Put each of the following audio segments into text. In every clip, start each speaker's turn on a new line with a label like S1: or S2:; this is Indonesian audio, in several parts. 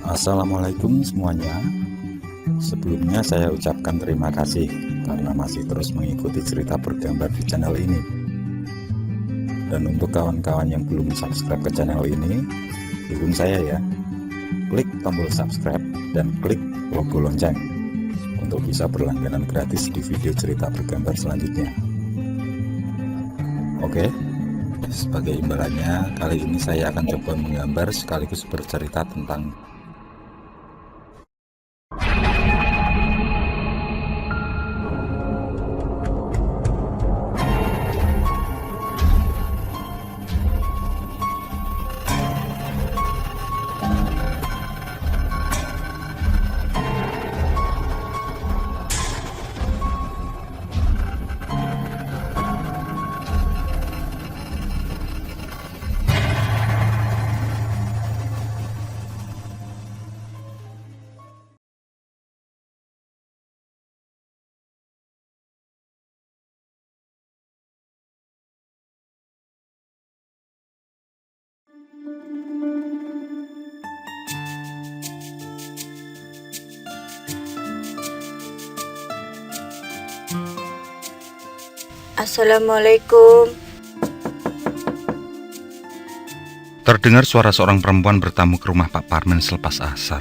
S1: Assalamualaikum semuanya. Sebelumnya saya ucapkan terima kasih karena masih terus mengikuti cerita bergambar di channel ini. Dan untuk kawan-kawan yang belum subscribe ke channel ini, dukung saya ya. Klik tombol subscribe dan klik logo lonceng untuk bisa berlangganan gratis di video cerita bergambar selanjutnya. Oke, sebagai imbalannya kali ini saya akan coba menggambar sekaligus bercerita tentang
S2: Assalamualaikum.
S3: Terdengar suara seorang perempuan bertamu ke rumah Pak Parmen selepas asar.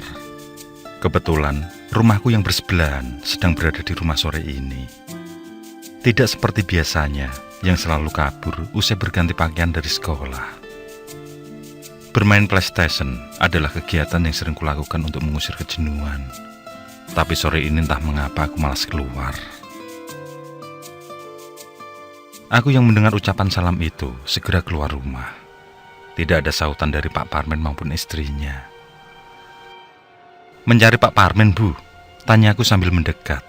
S3: Kebetulan, rumahku yang bersebelahan sedang berada di rumah sore ini. Tidak seperti biasanya, yang selalu kabur usai berganti pakaian dari sekolah. Bermain PlayStation adalah kegiatan yang sering kulakukan untuk mengusir kejenuhan. Tapi sore ini entah mengapa aku malas keluar. Aku yang mendengar ucapan salam itu segera keluar rumah. Tidak ada sautan dari Pak Parmen maupun istrinya. "Mencari Pak Parmen, Bu?" tanyaku sambil mendekat.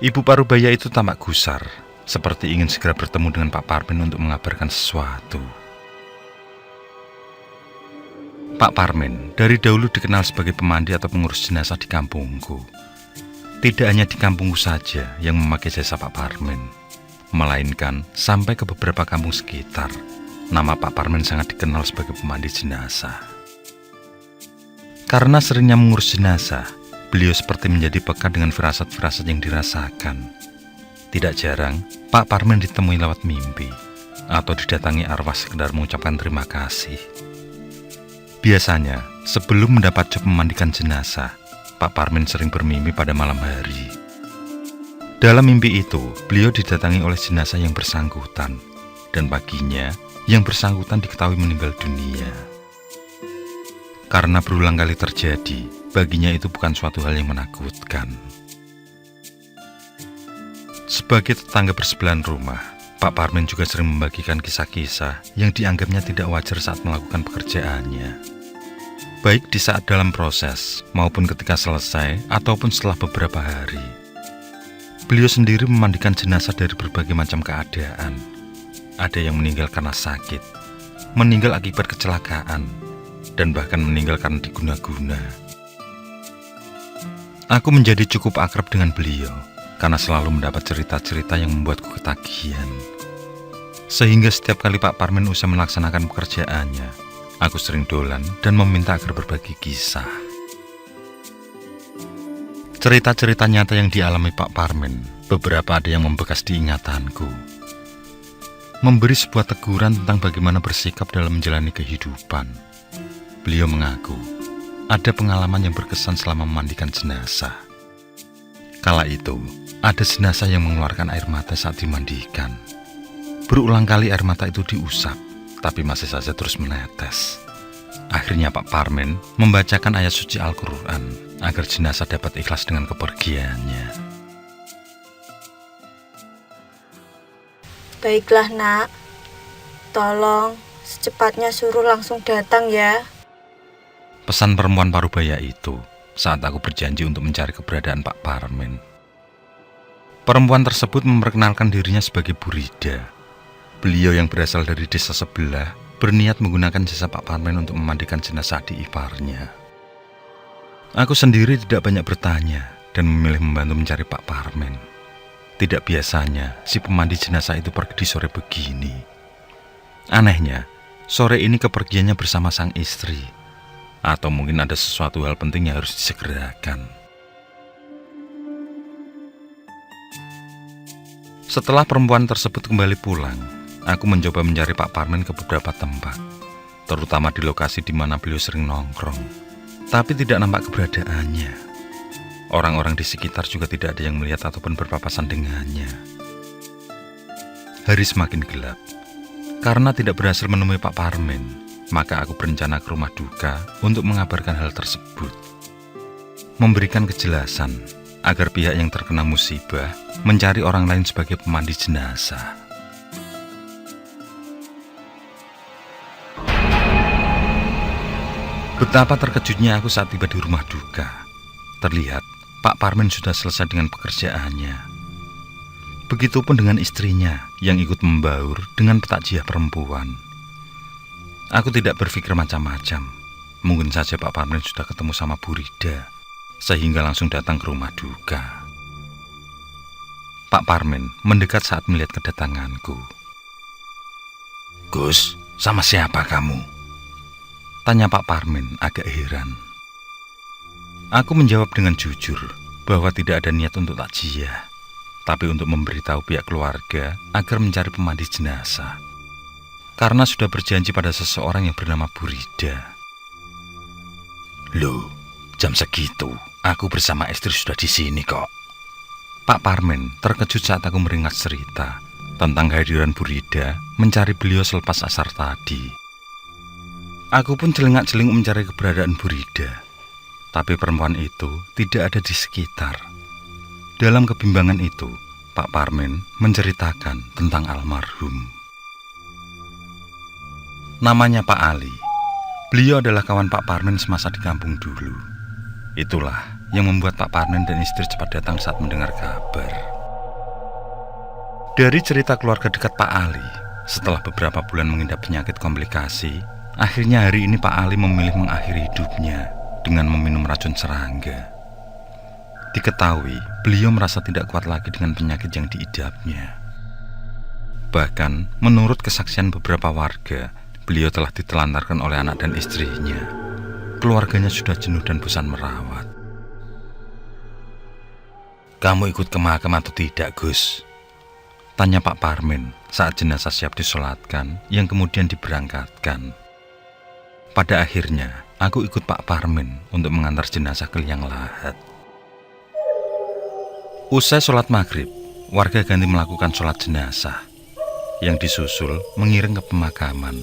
S3: Ibu Parubaya itu tampak gusar, seperti ingin segera bertemu dengan Pak Parmen untuk mengabarkan sesuatu. Pak Parmen dari dahulu dikenal sebagai pemandi atau pengurus jenazah di kampungku. Tidak hanya di kampungku saja yang memakai jasa Pak Parmen, melainkan sampai ke beberapa kampung sekitar. Nama Pak Parmen sangat dikenal sebagai pemandi jenazah. Karena seringnya mengurus jenazah, beliau seperti menjadi peka dengan firasat-firasat yang dirasakan. Tidak jarang, Pak Parmen ditemui lewat mimpi, atau didatangi arwah sekedar mengucapkan terima kasih. Biasanya, sebelum mendapat job memandikan jenazah, Pak Parmen sering bermimpi pada malam hari. Dalam mimpi itu, beliau didatangi oleh jenazah yang bersangkutan, dan paginya, yang bersangkutan diketahui meninggal dunia. Karena berulang kali terjadi, baginya itu bukan suatu hal yang menakutkan. Sebagai tetangga bersebelahan rumah, Pak Parmen juga sering membagikan kisah-kisah yang dianggapnya tidak wajar saat melakukan pekerjaannya. Baik di saat dalam proses, maupun ketika selesai, ataupun setelah beberapa hari. Beliau sendiri memandikan jenazah dari berbagai macam keadaan. Ada yang meninggal karena sakit, meninggal akibat kecelakaan, dan bahkan meninggal karena diguna-guna. Aku menjadi cukup akrab dengan beliau, karena selalu mendapat cerita-cerita yang membuatku ketagihan. Sehingga setiap kali Pak Parmen usai melaksanakan pekerjaannya, aku sering dolan dan meminta agar berbagi kisah. Cerita-cerita nyata yang dialami Pak Parmen, beberapa ada yang membekas di ingatanku. Memberi sebuah teguran tentang bagaimana bersikap dalam menjalani kehidupan. Beliau mengaku, ada pengalaman yang berkesan selama memandikan jenazah. Kala itu, ada jenazah yang mengeluarkan air mata saat dimandikan. Berulang kali air mata itu diusap, tapi masih saja terus menetes. Akhirnya Pak Parmen membacakan ayat suci Al-Quran agar jenazah dapat ikhlas dengan kepergiannya.
S2: Baiklah nak, tolong secepatnya suruh langsung datang ya.
S3: Pesan perempuan Parubaya itu saat aku berjanji untuk mencari keberadaan Pak Parmen. Perempuan tersebut memperkenalkan dirinya sebagai Bu Rida. Beliau yang berasal dari desa sebelah berniat menggunakan jasa Pak Parmen untuk memandikan jenazah adik iparnya. Aku sendiri tidak banyak bertanya dan memilih membantu mencari Pak Parmen. Tidak biasanya si pemandi jenazah itu pergi di sore begini. Anehnya, sore ini kepergiannya bersama sang istri. Atau mungkin ada sesuatu hal penting yang harus disegerakan. Setelah perempuan tersebut kembali pulang, aku mencoba mencari Pak Parmin ke beberapa tempat, terutama di lokasi di mana beliau sering nongkrong. Tapi tidak nampak keberadaannya. Orang-orang di sekitar juga tidak ada yang melihat ataupun berpapasan dengannya. Hari semakin gelap. Karena tidak berhasil menemui Pak Parmin, maka aku berencana ke rumah duka untuk mengabarkan hal tersebut. Memberikan kejelasan agar pihak yang terkena musibah mencari orang lain sebagai pemandi jenazah. Betapa terkejutnya aku saat tiba di rumah duka. Terlihat Pak Parmin sudah selesai dengan pekerjaannya. Begitupun dengan istrinya yang ikut membaur dengan petakjiah perempuan. Aku tidak berpikir macam-macam. Mungkin saja Pak Parmin sudah ketemu sama Bu Rida, sehingga langsung datang ke rumah duka. Pak Parmin mendekat saat melihat kedatanganku. "Gus, sama siapa kamu?" tanya Pak Parmin agak heran. Aku menjawab dengan jujur bahwa tidak ada niat untuk takjiah, tapi untuk memberitahu pihak keluarga agar mencari pemandi jenazah. Karena sudah berjanji pada seseorang yang bernama Bu Rida. "Loh, jam segitu aku bersama istri sudah di sini kok." Pak Parmin terkejut saat aku meringat cerita tentang kehadiran Bu Rida mencari beliau selepas asar tadi. Aku pun celingak-celinguk mencari keberadaan Bu Rida, tapi perempuan itu tidak ada di sekitar. Dalam kebimbangan itu, Pak Parmin menceritakan tentang almarhum. Namanya Pak Ali. Beliau adalah kawan Pak Parmin semasa di kampung dulu. Itulah yang membuat Pak Parmin dan istri cepat datang saat mendengar kabar. Dari cerita keluarga dekat Pak Ali, setelah beberapa bulan mengidap penyakit komplikasi, akhirnya hari ini Pak Ali memilih mengakhiri hidupnya dengan meminum racun serangga. Diketahui, beliau merasa tidak kuat lagi dengan penyakit yang diidapnya. Bahkan, menurut kesaksian beberapa warga, beliau telah ditelantarkan oleh anak dan istrinya. Keluarganya sudah jenuh dan bosan merawat. "Kamu ikut ke makam atau tidak, Gus?" tanya Pak Parmin saat jenazah siap disolatkan yang kemudian diberangkatkan. Pada akhirnya, aku ikut Pak Parmin untuk mengantar jenazah ke liang lahat. Usai sholat maghrib, warga ganti melakukan sholat jenazah, yang disusul mengiring ke pemakaman.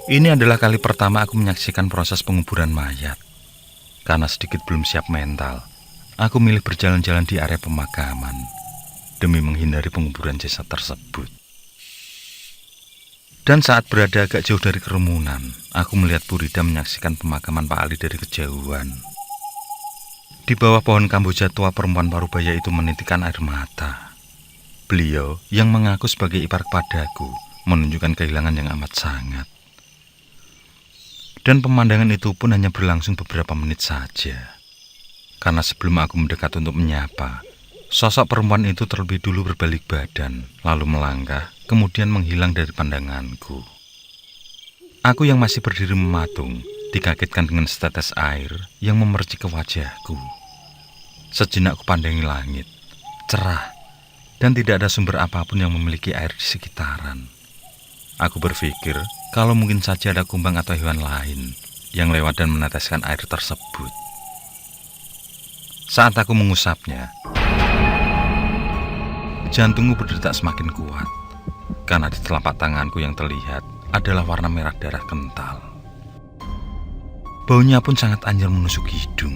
S3: Ini adalah kali pertama aku menyaksikan proses penguburan mayat. Karena sedikit belum siap mental, aku milih berjalan-jalan di area pemakaman demi menghindari penguburan jasad tersebut. Dan saat berada agak jauh dari kerumunan, aku melihat Bu Rida menyaksikan pemakaman Pak Ali dari kejauhan. Di bawah pohon kamboja tua, perempuan parubaya itu menitikkan air mata. Beliau yang mengaku sebagai ipar kepadaku menunjukkan kehilangan yang amat sangat. Dan pemandangan itu pun hanya berlangsung beberapa menit saja. Karena sebelum aku mendekat untuk menyapa, sosok perempuan itu terlebih dulu berbalik badan, lalu melangkah, kemudian menghilang dari pandanganku. Aku yang masih berdiri mematung, dikagetkan dengan setetes air yang memercik ke wajahku. Sejenak ku pandangi langit, cerah, dan tidak ada sumber apapun yang memiliki air di sekitaran. Aku berpikir kalau mungkin saja ada kumbang atau hewan lain yang lewat dan meneteskan air tersebut. Saat aku mengusapnya, jantungku berdetak semakin kuat, karena di telapak tanganku yang terlihat adalah warna merah darah kental. Baunya pun sangat anjir menusuk hidung.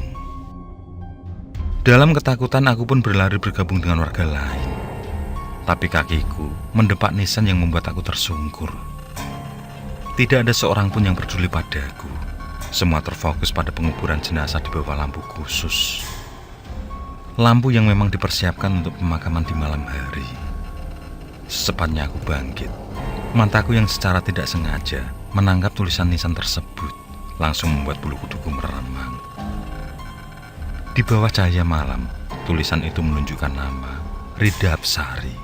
S3: Dalam ketakutan aku pun berlari bergabung dengan warga lain. Tapi kakiku mendepak nisan yang membuat aku tersungkur. Tidak ada seorang pun yang peduli padaku. Semua terfokus pada penguburan jenazah di bawah lampu khusus. Lampu yang memang dipersiapkan untuk pemakaman di malam hari. Secepatnya aku bangkit. Mataku yang secara tidak sengaja menangkap tulisan nisan tersebut langsung membuat bulu kuduku meremang. Di bawah cahaya malam, tulisan itu menunjukkan nama Rida Apsari,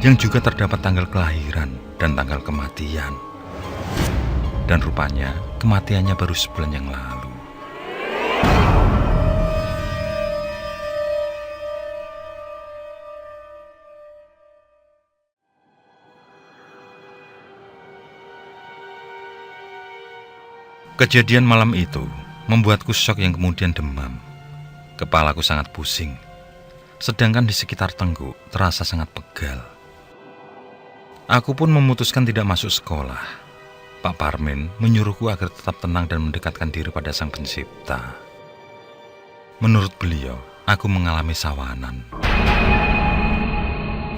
S3: yang juga terdapat tanggal kelahiran dan tanggal kematian. dan rupanya kematiannya baru sebulan yang lalu. Kejadian malam itu membuatku syok yang kemudian demam. Kepalaku sangat pusing, sedangkan di sekitar tengguk terasa sangat pegal. Aku pun memutuskan tidak masuk sekolah. Pak Parmin menyuruhku agar tetap tenang dan mendekatkan diri pada Sang Pencipta. Menurut beliau, aku mengalami sawanan.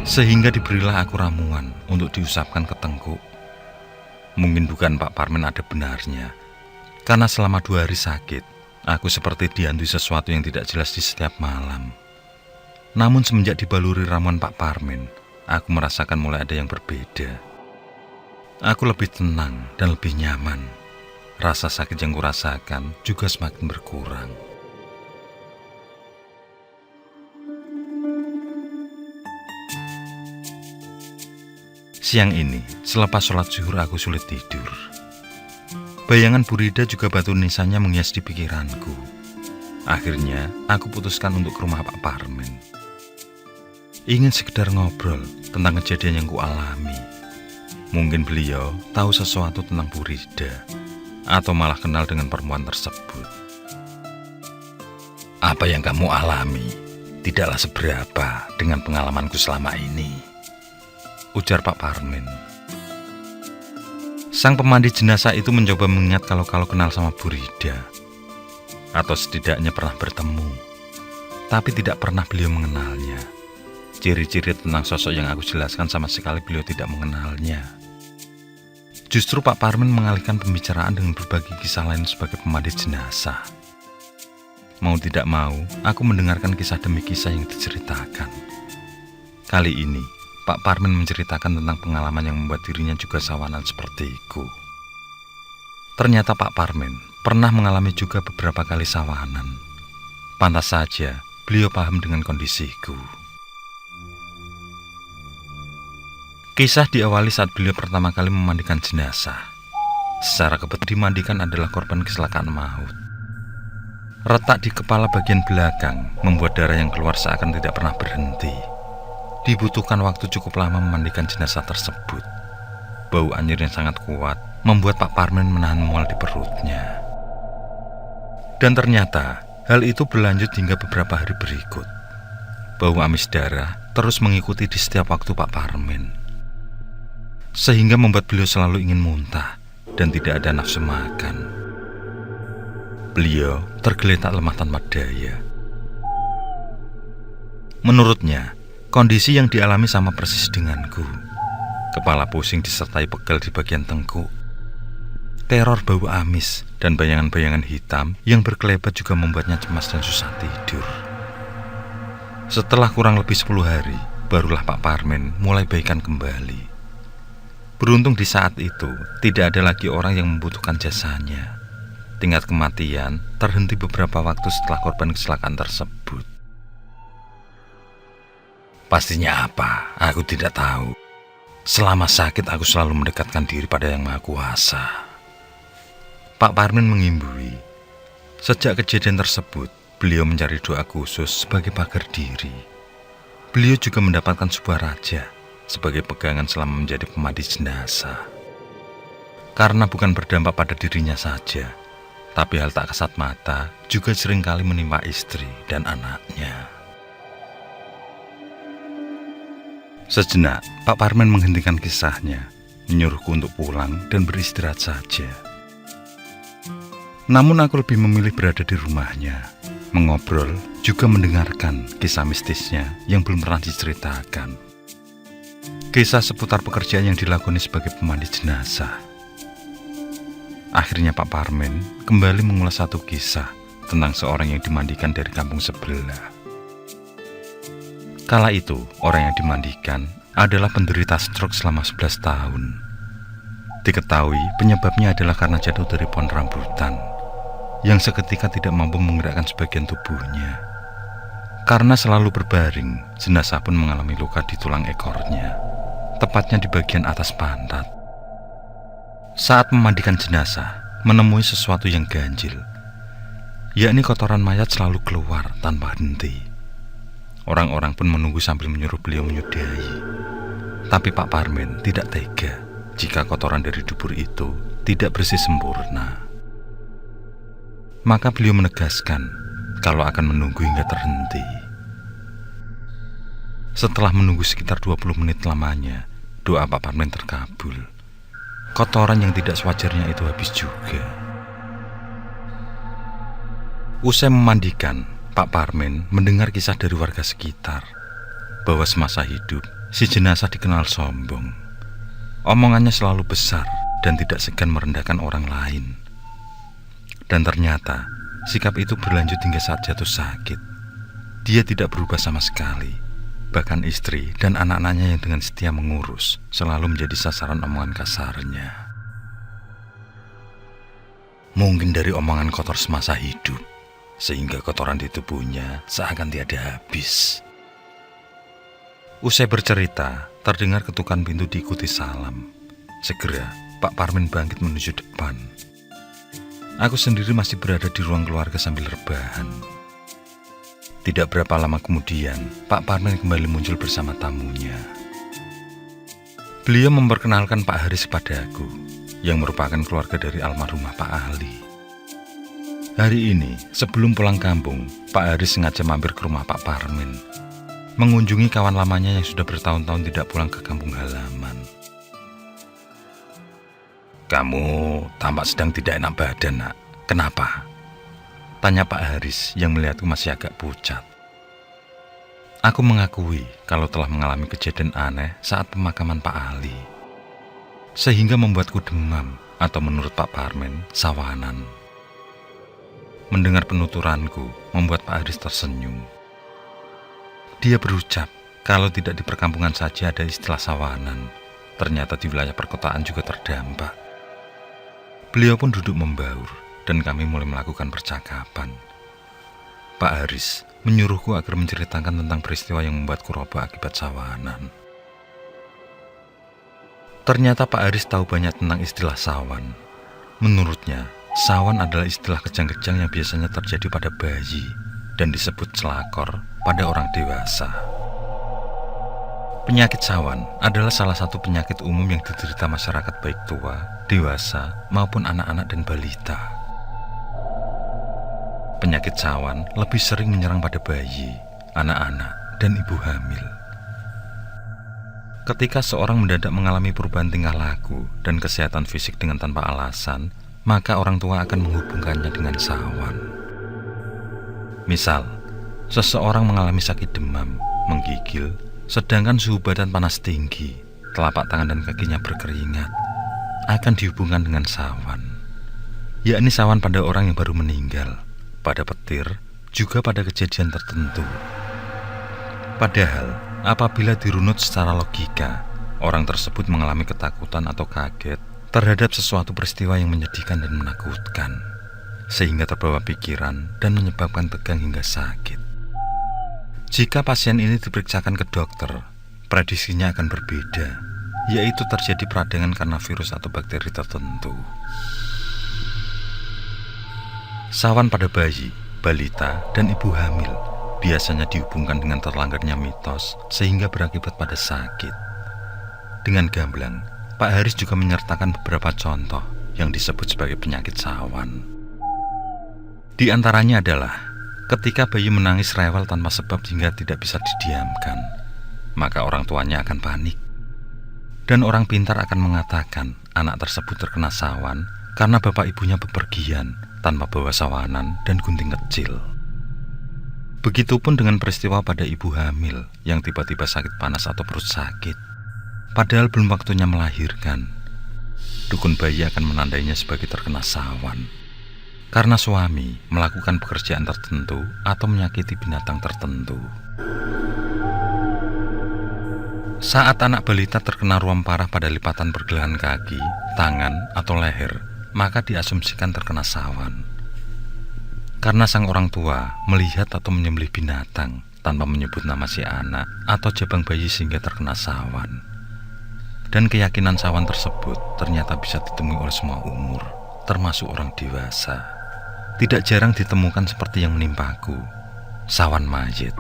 S3: Sehingga diberilah aku ramuan untuk diusapkan ke tengkuk. Mungkin dugaan Pak Parmin ada benarnya, karena selama 2 hari sakit, aku seperti dihantui sesuatu yang tidak jelas di setiap malam. Namun semenjak dibaluri ramuan Pak Parmin, aku merasakan mulai ada yang berbeda. Aku lebih tenang dan lebih nyaman. Rasa sakit yang kurasakan juga semakin berkurang. Siang ini, selepas sholat zuhur aku sulit tidur. Bayangan Bu Rida juga batu nisannya menghias di pikiranku. Akhirnya, aku putuskan untuk ke rumah Pak Parmin. Ingin sekedar ngobrol tentang kejadian yang kualami. Mungkin beliau tahu sesuatu tentang Bu Rida, atau malah kenal dengan perempuan tersebut. Apa yang kamu alami tidaklah seberapa dengan pengalamanku selama ini, ujar Pak Parmin. Sang pemandi jenazah itu mencoba mengingat kalau kenal sama Bu Rida, atau setidaknya pernah bertemu, tapi tidak pernah beliau mengenalnya. Ciri-ciri tentang sosok yang aku jelaskan sama sekali beliau tidak mengenalnya. Justru Pak Parmin mengalihkan pembicaraan dengan berbagi kisah lain sebagai pemandi jenazah. Mau tidak mau, aku mendengarkan kisah demi kisah yang diceritakan. Kali ini, Pak Parmin menceritakan tentang pengalaman yang membuat dirinya juga sawanan sepertiku. Ternyata Pak Parmin pernah mengalami juga beberapa kali sawanan. Pantas saja beliau paham dengan kondisiku. Kisah diawali saat beliau pertama kali memandikan jenazah. Secara kebetulan dimandikan adalah korban kecelakaan maut. Retak di kepala bagian belakang membuat darah yang keluar seakan tidak pernah berhenti. Dibutuhkan waktu cukup lama memandikan jenazah tersebut. Bau anyir yang sangat kuat membuat Pak Parmin menahan mual di perutnya. Dan ternyata hal itu berlanjut hingga beberapa hari berikut. Bau amis darah terus mengikuti di setiap waktu Pak Parmin, sehingga membuat beliau selalu ingin muntah dan tidak ada nafsu makan. Beliau tergeletak lemah tanpa daya. Menurutnya, kondisi yang dialami sama persis denganku. Kepala pusing disertai pegal di bagian tengkuk. Teror bau amis dan bayangan-bayangan hitam yang berkelebat juga membuatnya cemas dan susah tidur. Setelah kurang lebih 10 hari, barulah Pak Parmin mulai baikan kembali. Beruntung di saat itu, tidak ada lagi orang yang membutuhkan jasanya. Tingkat kematian terhenti beberapa waktu setelah korban kecelakaan tersebut. Pastinya apa? Aku tidak tahu. Selama sakit aku selalu mendekatkan diri pada Yang Maha Kuasa. Pak Parmin mengimbui. Sejak kejadian tersebut, beliau mencari doa khusus sebagai pagar diri. Beliau juga mendapatkan sebuah raja sebagai pegangan selama menjadi pemandi jenazah. Karena bukan berdampak pada dirinya saja, tapi hal tak kasat mata juga seringkali menimpa istri dan anaknya. Sejenak, Pak Parmin menghentikan kisahnya, menyuruhku untuk pulang dan beristirahat saja. Namun aku lebih memilih berada di rumahnya, mengobrol, juga mendengarkan kisah mistisnya yang belum pernah diceritakan. Kisah seputar pekerjaan yang dilakoni sebagai pemandi jenazah. Akhirnya Pak Parmin kembali mengulas satu kisah tentang seorang yang dimandikan dari kampung sebelah. Kala itu, orang yang dimandikan adalah penderita stroke selama 11 tahun. Diketahui penyebabnya adalah karena jatuh dari pohon rambutan yang seketika tidak mampu menggerakkan sebagian tubuhnya. Karena selalu berbaring, jenazah pun mengalami luka di tulang ekornya, tepatnya di bagian atas pantat. Saat memandikan jenazah, menemui sesuatu yang ganjil, yakni kotoran mayat selalu keluar tanpa henti. Orang-orang pun menunggu sambil menyuruh beliau menyudahi. Tapi Pak Parmin tidak tega jika kotoran dari dubur itu tidak bersih sempurna. Maka beliau menegaskan kalau akan menunggu hingga terhenti. Setelah menunggu sekitar 20 menit lamanya, doa Pak Parmin terkabul. Kotoran yang tidak sewajarnya itu habis juga. Usai memandikan, Pak Parmin mendengar kisah dari warga sekitar bahwa semasa hidup si jenazah dikenal sombong. Omongannya selalu besar dan tidak segan merendahkan orang lain. Dan ternyata sikap itu berlanjut hingga saat jatuh sakit. Dia tidak berubah sama sekali. Bahkan istri dan anak-anaknya yang dengan setia mengurus selalu menjadi sasaran omongan kasarnya. Mungkin dari omongan kotor semasa hidup, sehingga kotoran di tubuhnya seakan tiada habis. Usai bercerita, terdengar ketukan pintu diikuti salam. Segera Pak Parmin bangkit menuju depan. Aku sendiri masih berada di ruang keluarga sambil rebahan. Tidak berapa lama kemudian, Pak Parmin kembali muncul bersama tamunya. Beliau memperkenalkan Pak Haris padaku, yang merupakan keluarga dari almarhumah Pak Ali. Hari ini, sebelum pulang kampung, Pak Haris sengaja mampir ke rumah Pak Parmin, mengunjungi kawan lamanya yang sudah bertahun-tahun tidak pulang ke kampung halaman. "Kamu tampak sedang tidak enak badan, Nak. Kenapa?" tanya Pak Haris yang melihatku masih agak pucat. Aku mengakui kalau telah mengalami kejadian aneh saat pemakaman Pak Ali, sehingga membuatku demam atau menurut Pak Parmin, sawanan. Mendengar penuturanku membuat Pak Haris tersenyum. Dia berucap kalau tidak di perkampungan saja ada istilah sawanan, ternyata di wilayah perkotaan juga terdampak. Beliau pun duduk membaur dan kami mulai melakukan percakapan. Pak Haris menyuruhku agar menceritakan tentang peristiwa yang membuatku roboh akibat sawanan. Ternyata Pak Haris tahu banyak tentang istilah sawan. Menurutnya, sawan adalah istilah kejang-kejang yang biasanya terjadi pada bayi dan disebut celakor pada orang dewasa. Penyakit sawan adalah salah satu penyakit umum yang diderita masyarakat baik tua, dewasa, maupun anak-anak dan balita. Penyakit sawan lebih sering menyerang pada bayi, anak-anak, dan ibu hamil. Ketika seorang mendadak mengalami perubahan tingkah laku dan kesehatan fisik dengan tanpa alasan, maka orang tua akan menghubungkannya dengan sawan. Misal, seseorang mengalami sakit demam, menggigil, sedangkan suhu badan panas tinggi, telapak tangan dan kakinya berkeringat, akan dihubungkan dengan sawan, yakni sawan pada orang yang baru meninggal, pada petir, juga pada kejadian tertentu. Padahal, apabila dirunut secara logika, orang tersebut mengalami ketakutan atau kaget terhadap sesuatu peristiwa yang menyedihkan dan menakutkan, sehingga terbawa pikiran dan menyebabkan tegang hingga sakit. Jika pasien ini diperiksakan ke dokter, prediksinya akan berbeda, yaitu terjadi peradangan karena virus atau bakteri tertentu. Sawan pada bayi, balita, dan ibu hamil biasanya dihubungkan dengan terlanggarnya mitos sehingga berakibat pada sakit. Dengan gamblang, Pak Haris juga menyertakan beberapa contoh yang disebut sebagai penyakit sawan. Di antaranya adalah ketika bayi menangis rewel tanpa sebab hingga tidak bisa didiamkan, maka orang tuanya akan panik. Dan orang pintar akan mengatakan anak tersebut terkena sawan karena bapak ibunya bepergian tanpa bawa sawanan dan gunting kecil. Begitupun dengan peristiwa pada ibu hamil yang tiba-tiba sakit panas atau perut sakit, padahal belum waktunya melahirkan. Dukun bayi akan menandainya sebagai terkena sawan karena suami melakukan pekerjaan tertentu atau menyakiti binatang tertentu. Saat anak balita terkena ruam parah pada lipatan pergelangan kaki, tangan, atau leher, maka diasumsikan terkena sawan. Karena sang orang tua melihat atau menyembelih binatang tanpa menyebut nama si anak atau jabang bayi sehingga terkena sawan. Dan keyakinan Sawan tersebut ternyata bisa ditemui oleh semua umur, termasuk orang dewasa. Tidak jarang ditemukan seperti yang menimpaku, sawan mayit.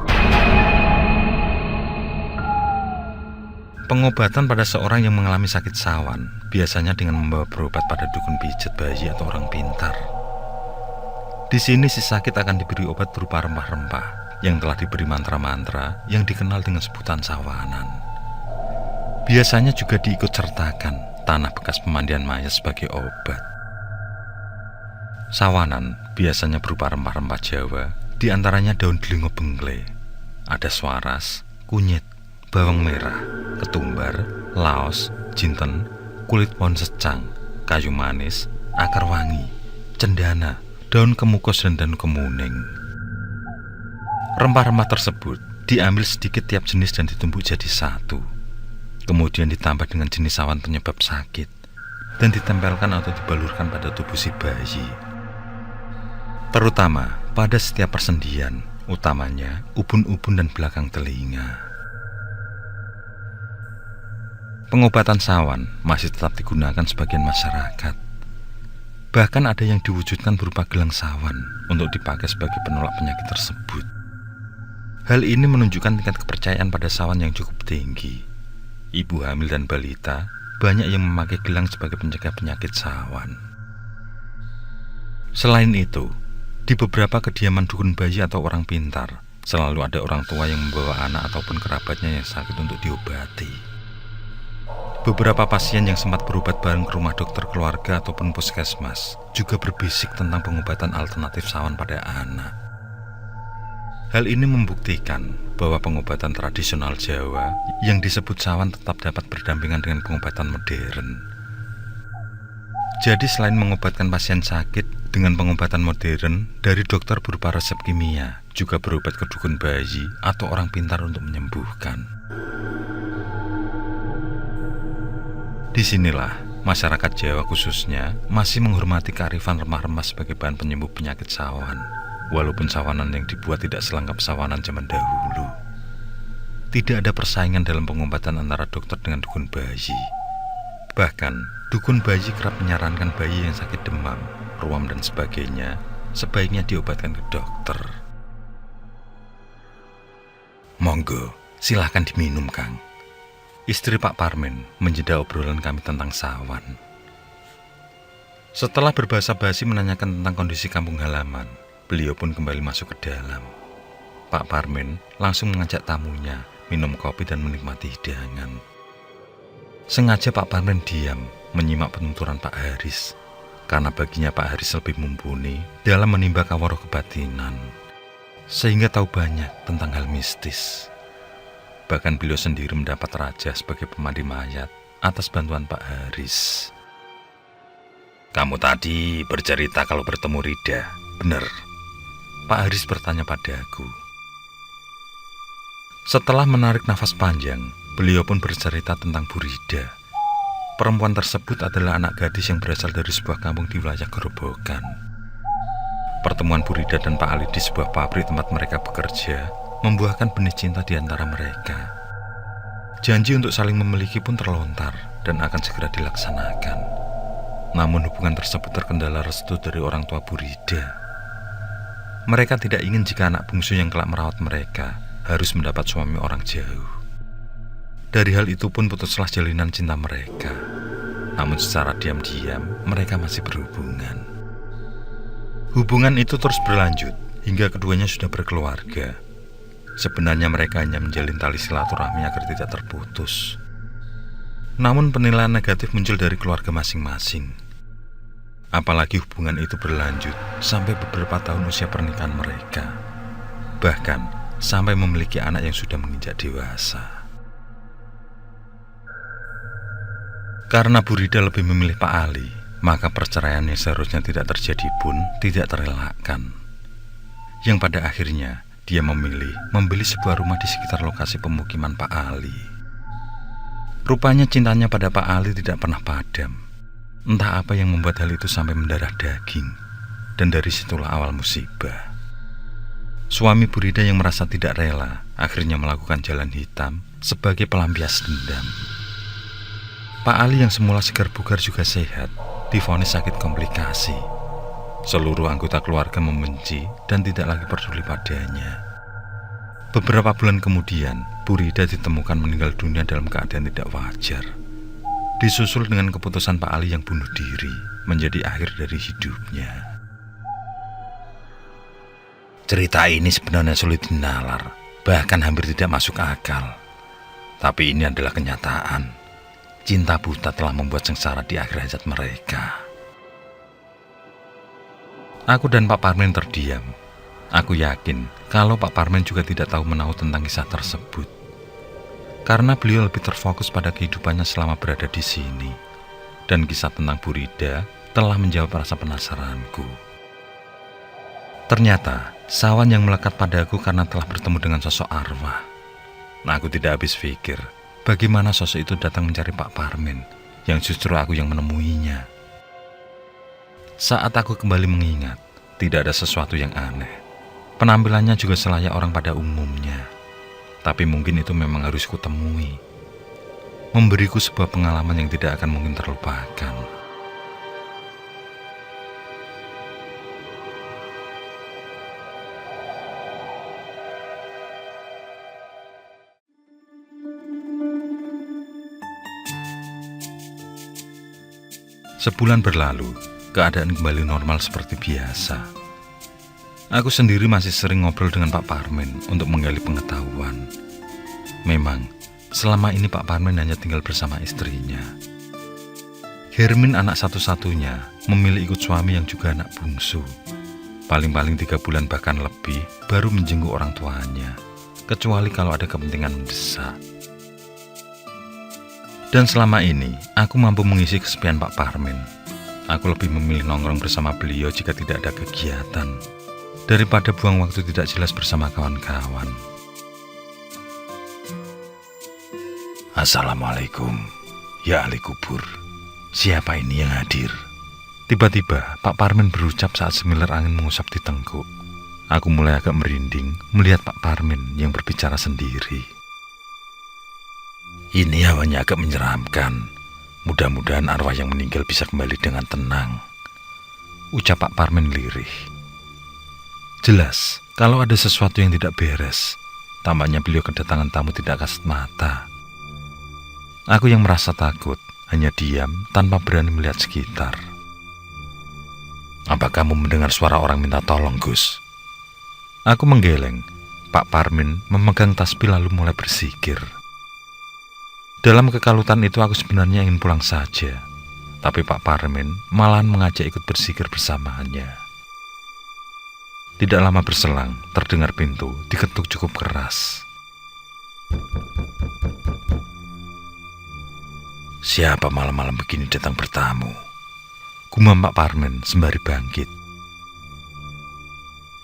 S3: Pengobatan pada seorang yang mengalami sakit sawan biasanya dengan membawa berobat pada dukun pijat bayi atau orang pintar. Di sini si sakit akan diberi obat berupa rempah-rempah yang telah diberi mantra-mantra yang dikenal dengan sebutan sawanan. Biasanya juga diikut sertakan tanah bekas pemandian mayat sebagai obat. Sawanan biasanya berupa rempah-rempah Jawa, diantaranya daun delingo bengle, ada swaras, kunyit, bawang merah, ketumbar, laos, jinten, kulit pohon secang, kayu manis, akar wangi, cendana, daun kemukos dan daun kemuning. Rempah-rempah tersebut diambil sedikit tiap jenis dan ditumbuk jadi satu. Kemudian ditambah dengan jenis sawan penyebab sakit dan ditempelkan atau dibalurkan pada tubuh si bayi. Terutama pada setiap persendian, utamanya ubun-ubun dan belakang telinga. Pengobatan sawan masih tetap digunakan sebagian masyarakat. Bahkan ada yang diwujudkan berupa gelang sawan untuk dipakai sebagai penolak penyakit tersebut. Hal ini menunjukkan tingkat kepercayaan pada sawan yang cukup tinggi. Ibu hamil dan balita banyak yang memakai gelang sebagai pencegah penyakit sawan. Selain itu, di beberapa kediaman dukun bayi atau orang pintar, selalu ada orang tua yang membawa anak ataupun kerabatnya yang sakit untuk diobati. Beberapa pasien yang sempat berobat bareng ke rumah dokter keluarga ataupun puskesmas juga berbisik tentang pengobatan alternatif sawan pada anak. Hal ini membuktikan bahwa pengobatan tradisional Jawa yang disebut sawan tetap dapat berdampingan dengan pengobatan modern. Jadi selain mengobatkan pasien sakit dengan pengobatan modern dari dokter berupa resep kimia, juga berobat ke dukun bayi atau orang pintar untuk menyembuhkan. Disinilah masyarakat Jawa khususnya masih menghormati kearifan remah-remah sebagai bahan penyembuh penyakit sawan. Walaupun sawanan yang dibuat tidak selengkap sawanan zaman dahulu. Tidak ada persaingan dalam pengobatan antara dokter dengan dukun bayi. Bahkan, dukun bayi kerap menyarankan bayi yang sakit demam, ruam dan sebagainya sebaiknya diobatkan ke dokter. Monggo, silahkan diminum, Kang. Istri Pak Parmen menjeda obrolan kami tentang sawan. Setelah berbahasa-basi menanyakan tentang kondisi kampung halaman, beliau pun kembali masuk ke dalam. Pak Parmen langsung mengajak tamunya minum kopi dan menikmati hidangan. Sengaja Pak Parmen diam menyimak penuturan Pak Haris, karena baginya Pak Haris lebih mumpuni dalam menimba kawruh kebatinan, sehingga tahu banyak tentang hal mistis. Bahkan beliau sendiri mendapat raja sebagai pemandi mayat atas bantuan Pak Haris. Kamu tadi bercerita kalau bertemu Rida, benar? Pak Haris bertanya padaku. Setelah menarik nafas panjang, beliau pun bercerita tentang Bu Rida. Perempuan tersebut adalah anak gadis yang berasal dari sebuah kampung di wilayah Gerobokan. Pertemuan Bu Rida dan Pak Ali di sebuah pabrik tempat mereka bekerja membuahkan benih cinta di antara mereka. Janji untuk saling memiliki pun terlontar dan akan segera dilaksanakan. Namun hubungan tersebut terkendala restu dari orang tua Bu Rida. Mereka tidak ingin jika anak bungsu yang kelak merawat mereka harus mendapat suami orang jauh. Dari hal itu pun putuslah jalinan cinta mereka. Namun secara diam-diam mereka masih berhubungan. Hubungan itu terus berlanjut hingga keduanya sudah berkeluarga. Sebenarnya mereka hanya menjalin tali silaturahmi agar tidak terputus. Namun penilaian negatif muncul dari keluarga masing-masing. Apalagi hubungan itu berlanjut sampai beberapa tahun usia pernikahan mereka. Bahkan sampai memiliki anak yang sudah menginjak dewasa. Karena Bu Rida lebih memilih Pak Ali, maka perceraian yang seharusnya tidak terjadi pun tidak terelakkan. Yang pada akhirnya dia memilih membeli sebuah rumah di sekitar lokasi pemukiman Pak Ali. Rupanya cintanya pada Pak Ali tidak pernah padam. Entah apa yang membuat hal itu sampai mendarah daging. Dan dari situlah awal musibah. Suami Bu Rida yang merasa tidak rela akhirnya melakukan jalan hitam sebagai pelampias dendam. Pak Ali yang semula segar bugar juga sehat, divonis sakit komplikasi. Seluruh anggota keluarga membenci dan tidak lagi peduli padanya. Beberapa bulan kemudian, Bu Rida ditemukan meninggal dunia dalam keadaan tidak wajar. Disusul dengan keputusan Pak Ali yang bunuh diri menjadi akhir dari hidupnya. Cerita ini sebenarnya sulit dinalar, bahkan hampir tidak masuk akal. Tapi ini adalah kenyataan. Cinta buta telah membuat sengsara di akhir hayat mereka. Aku dan Pak Parmin terdiam. Aku yakin kalau Pak Parmin juga tidak tahu menahu tentang kisah tersebut. Karena beliau lebih terfokus pada kehidupannya selama berada di sini. Dan kisah tentang Bu Rida telah menjawab rasa penasaranku. Ternyata, sawan yang melekat padaku karena telah bertemu dengan sosok arwah. Nah, aku tidak habis pikir, bagaimana sosok itu datang mencari Pak Parmin, yang justru aku yang menemuinya. Saat aku kembali mengingat, tidak ada sesuatu yang aneh. Penampilannya juga selayak orang pada umumnya. Tapi mungkin itu memang harus kutemui. Memberiku sebuah pengalaman yang tidak akan mungkin terlupakan. Sebulan berlalu, keadaan kembali normal seperti biasa. Aku sendiri masih sering ngobrol dengan Pak Parmin untuk menggali pengetahuan. Memang, selama ini Pak Parmin hanya tinggal bersama istrinya. Hermin, anak satu-satunya, memilih ikut suami yang juga anak bungsu. Paling-paling 3 bulan bahkan lebih baru menjenguk orang tuanya, kecuali kalau ada kepentingan mendesak. Dan selama ini, aku mampu mengisi kesepian Pak Parmin. Aku lebih memilih nongkrong bersama beliau jika tidak ada kegiatan, daripada buang waktu tidak jelas bersama kawan-kawan. Assalamualaikum, ya ahli kubur. Siapa ini yang hadir? Tiba-tiba, Pak Parmin berucap saat semilir angin mengusap di tengkuk. Aku mulai agak merinding melihat Pak Parmin yang berbicara sendiri. Ini hawanya agak menyeramkan. Mudah-mudahan arwah yang meninggal bisa kembali dengan tenang, ucap Pak Parmin lirih. Jelas, kalau ada sesuatu yang tidak beres, tampaknya beliau kedatangan tamu tidak kasat mata. Aku yang merasa takut, hanya diam tanpa berani melihat sekitar. Apa kamu mendengar suara orang minta tolong, Gus? Aku menggeleng. Pak Parmin memegang tasbih lalu mulai bersikir. Dalam kekalutan itu aku sebenarnya ingin pulang saja, tapi Pak Parmin malahan mengajak ikut berzikir bersamanya. Tidak lama berselang, terdengar pintu diketuk cukup keras. Siapa malam-malam begini datang bertamu? Gumam Pak Parmin sembari bangkit.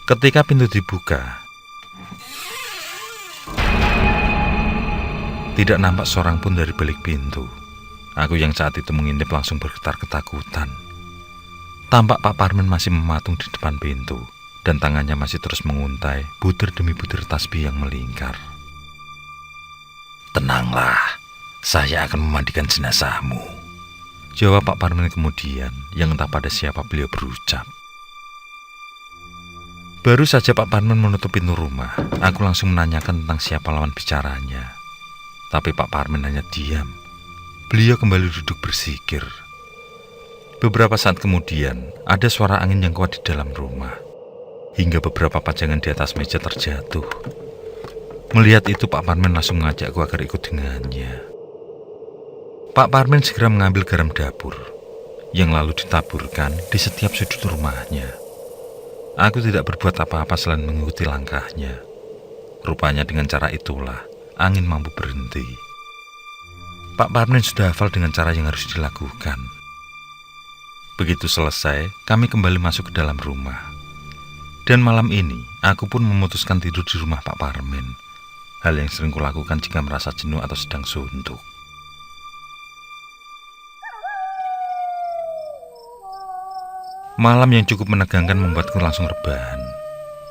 S3: Ketika pintu dibuka, tidak nampak seorang pun dari balik pintu. Aku yang saat itu mengintip langsung bergetar ketakutan. Tampak Pak Parmin masih mematung di depan pintu, dan tangannya masih terus menguntai butir demi butir tasbih yang melingkar. Tenanglah, saya akan memandikan jenazahmu, jawab Pak Parmin kemudian, yang entah pada siapa beliau berucap. Baru saja Pak Parmin menutup pintu rumah, aku langsung menanyakan tentang siapa lawan bicaranya. Tapi Pak Parmin hanya diam. Beliau kembali duduk berzikir. Beberapa saat kemudian, ada suara angin yang kuat di dalam rumah. Hingga beberapa pajangan di atas meja terjatuh. Melihat itu, Pak Parmin langsung mengajakku agar ikut dengannya. Pak Parmin segera mengambil garam dapur, yang lalu ditaburkan di setiap sudut rumahnya. Aku tidak berbuat apa-apa selain mengikuti langkahnya. Rupanya dengan cara itulah angin mampu berhenti. Pak Parmin sudah hafal dengan cara yang harus dilakukan. Begitu selesai, kami kembali masuk ke dalam rumah. Dan malam ini, aku pun memutuskan tidur di rumah Pak Parmin. Hal yang sering kulakukan jika merasa jenuh atau sedang suntuk. Malam yang cukup menegangkan membuatku langsung rebahan.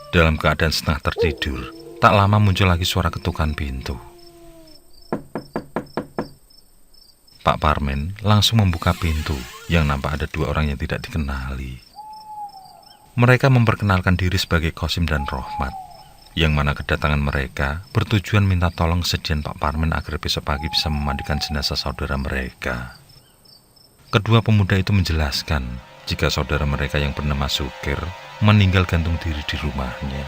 S3: Dalam keadaan setengah tertidur, tak lama muncul lagi suara ketukan pintu. Pak Parmen langsung membuka pintu yang nampak ada dua orang yang tidak dikenali. Mereka memperkenalkan diri sebagai Kosim dan Rohmat, yang mana kedatangan mereka bertujuan minta tolong kesediaan Pak Parmen agar besok pagi bisa memandikan jenazah saudara mereka. Kedua pemuda itu menjelaskan jika saudara mereka yang bernama Sukir meninggal gantung diri di rumahnya.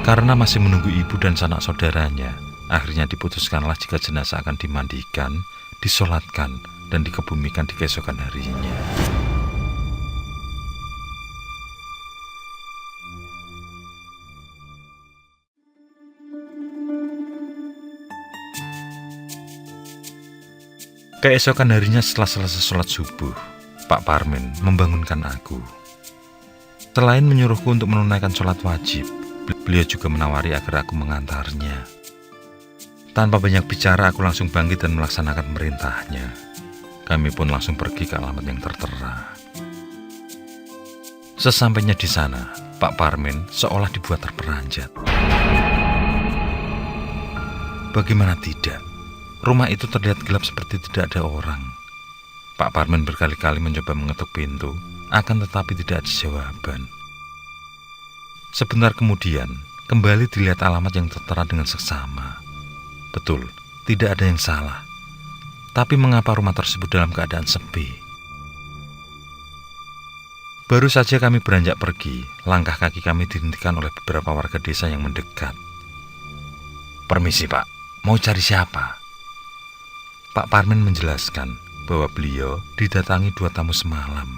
S3: Karena masih menunggu ibu dan sanak saudaranya, akhirnya diputuskanlah jika jenazah akan dimandikan, disolatkan, dan dikebumikan di keesokan harinya. Keesokan harinya setelah selesai sholat subuh, Pak Parmen membangunkan aku. Selain menyuruhku untuk menunaikan sholat wajib, beliau juga menawari agar aku mengantarnya. Tanpa banyak bicara, aku langsung bangkit dan melaksanakan perintahnya. Kami pun langsung pergi ke alamat yang tertera. Sesampainya di sana, Pak Parmen seolah dibuat terperanjat. Bagaimana tidak? Rumah itu terlihat gelap seperti tidak ada orang. Pak Parmen berkali-kali mencoba mengetuk pintu, akan tetapi tidak ada jawaban. Sebentar kemudian, kembali dilihat alamat yang tertera dengan seksama. Betul, tidak ada yang salah. Tapi mengapa rumah tersebut dalam keadaan sepi? Baru saja kami beranjak pergi, langkah kaki kami dihentikan oleh beberapa warga desa yang mendekat. "Permisi Pak, mau cari siapa?" Pak Parmen menjelaskan bahwa beliau didatangi dua tamu semalam,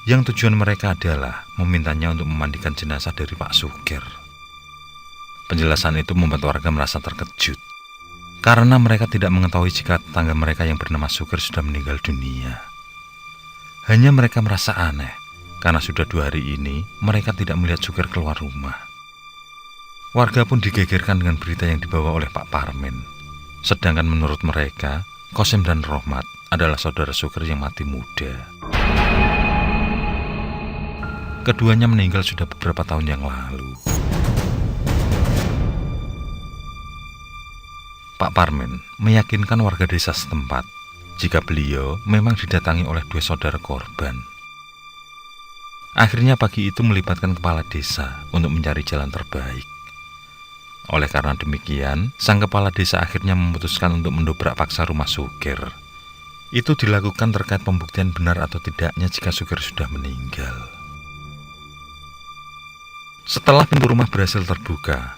S3: yang tujuan mereka adalah memintanya untuk memandikan jenazah dari Pak Sukir. Penjelasan itu membuat warga merasa terkejut, karena mereka tidak mengetahui jika tetangga mereka yang bernama Sukir sudah meninggal dunia. Hanya mereka merasa aneh, karena sudah 2 hari ini mereka tidak melihat Sukir keluar rumah. Warga pun digegerkan dengan berita yang dibawa oleh Pak Parmen. Sedangkan menurut mereka, Kosim dan Rohmat adalah saudara Sukir yang mati muda. Keduanya meninggal sudah beberapa tahun yang lalu. Pak Parmen meyakinkan warga desa setempat jika beliau memang didatangi oleh 2 saudara korban. Akhirnya pagi itu melibatkan kepala desa untuk mencari jalan terbaik. Oleh karena demikian, sang kepala desa akhirnya memutuskan untuk mendobrak paksa rumah Sukir. Itu dilakukan terkait pembuktian benar atau tidaknya jika Sukir sudah meninggal. Setelah pintu rumah berhasil terbuka,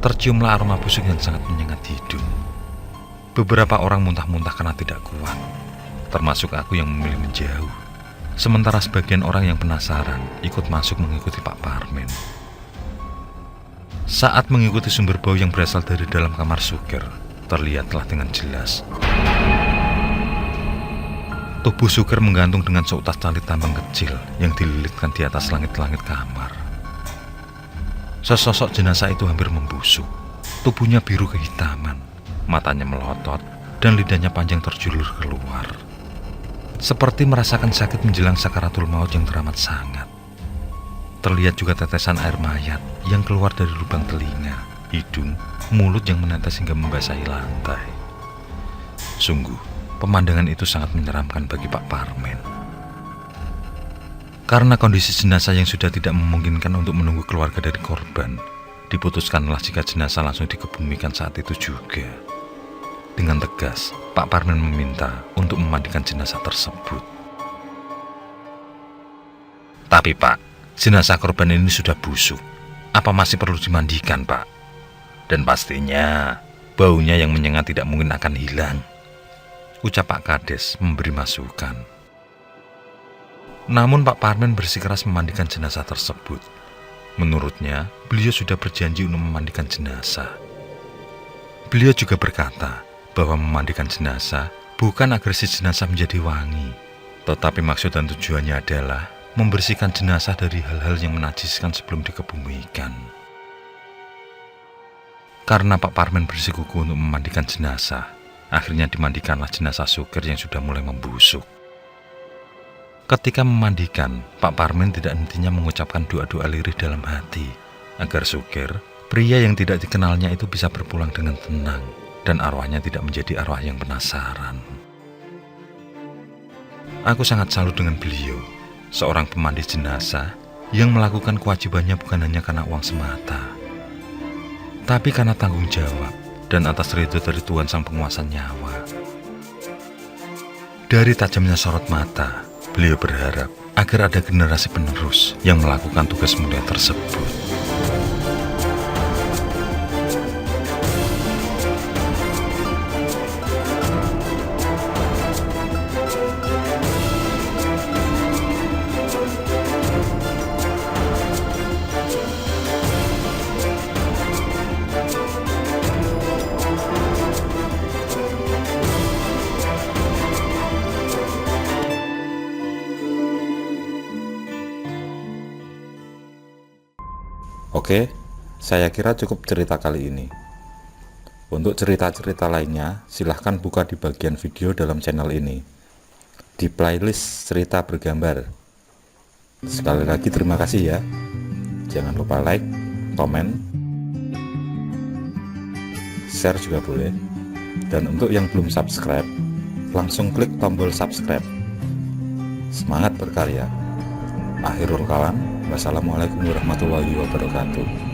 S3: terciumlah aroma busuk yang sangat menyengat hidung. Beberapa orang muntah-muntah karena tidak kuat, termasuk aku yang memilih menjauh. Sementara sebagian orang yang penasaran ikut masuk mengikuti Pak Parmen. Saat mengikuti sumber bau yang berasal dari dalam kamar Sukir, terlihatlah dengan jelas tubuh Sukir menggantung dengan seutas tali tambang kecil yang dililitkan di atas langit-langit kamar. Sesosok jenazah itu hampir membusuk. Tubuhnya biru kehitaman, matanya melotot, dan lidahnya panjang terjulur keluar. Seperti merasakan sakit menjelang sakaratul maut yang teramat sangat. Terlihat juga tetesan air mayat yang keluar dari lubang telinga, hidung, mulut yang menetes hingga membasahi lantai. Sungguh, pemandangan itu sangat menyeramkan bagi Pak Parmen. Karena kondisi jenazah yang sudah tidak memungkinkan untuk menunggu keluarga dari korban, diputuskanlah jika jenazah langsung dikebumikan saat itu juga. Dengan tegas, Pak Parmen meminta untuk memandikan jenazah tersebut. "Tapi Pak, jenazah korban ini sudah busuk. Apa masih perlu dimandikan, Pak? Dan pastinya baunya yang menyengat tidak mungkin akan hilang," ucap Pak Kades memberi masukan. Namun Pak Parmen bersikeras memandikan jenazah tersebut. Menurutnya, beliau sudah berjanji untuk memandikan jenazah. Beliau juga berkata bahwa memandikan jenazah bukan agar si jenazah menjadi wangi, tetapi maksud dan tujuannya adalah membersihkan jenazah dari hal-hal yang menajiskan sebelum dikebumikan. Karena Pak Parmen bersikukuh untuk memandikan jenazah, akhirnya dimandikanlah jenazah Sukir yang sudah mulai membusuk. Ketika memandikan, Pak Parmen tidak hentinya mengucapkan doa-doa lirih dalam hati, agar Sukir, pria yang tidak dikenalnya itu bisa berpulang dengan tenang, dan arwahnya tidak menjadi arwah yang penasaran. Aku sangat salut dengan beliau, seorang pemandu jenazah yang melakukan kewajibannya bukan hanya karena uang semata, tapi karena tanggung jawab dan atas ridho dari Tuhan Sang Penguasa nyawa. Dari tajamnya sorot mata, beliau berharap agar ada generasi penerus yang melakukan tugas mulia tersebut.
S1: Oke, saya kira cukup cerita kali ini. Untuk cerita-cerita lainnya, silahkan buka di bagian video dalam channel ini, di playlist cerita bergambar. Sekali lagi terima kasih ya. Jangan lupa like, komen, share juga boleh. Dan untuk yang belum subscribe, langsung klik tombol subscribe. Semangat berkarya. Akhirul kalam, wassalamualaikum warahmatullahi wabarakatuh.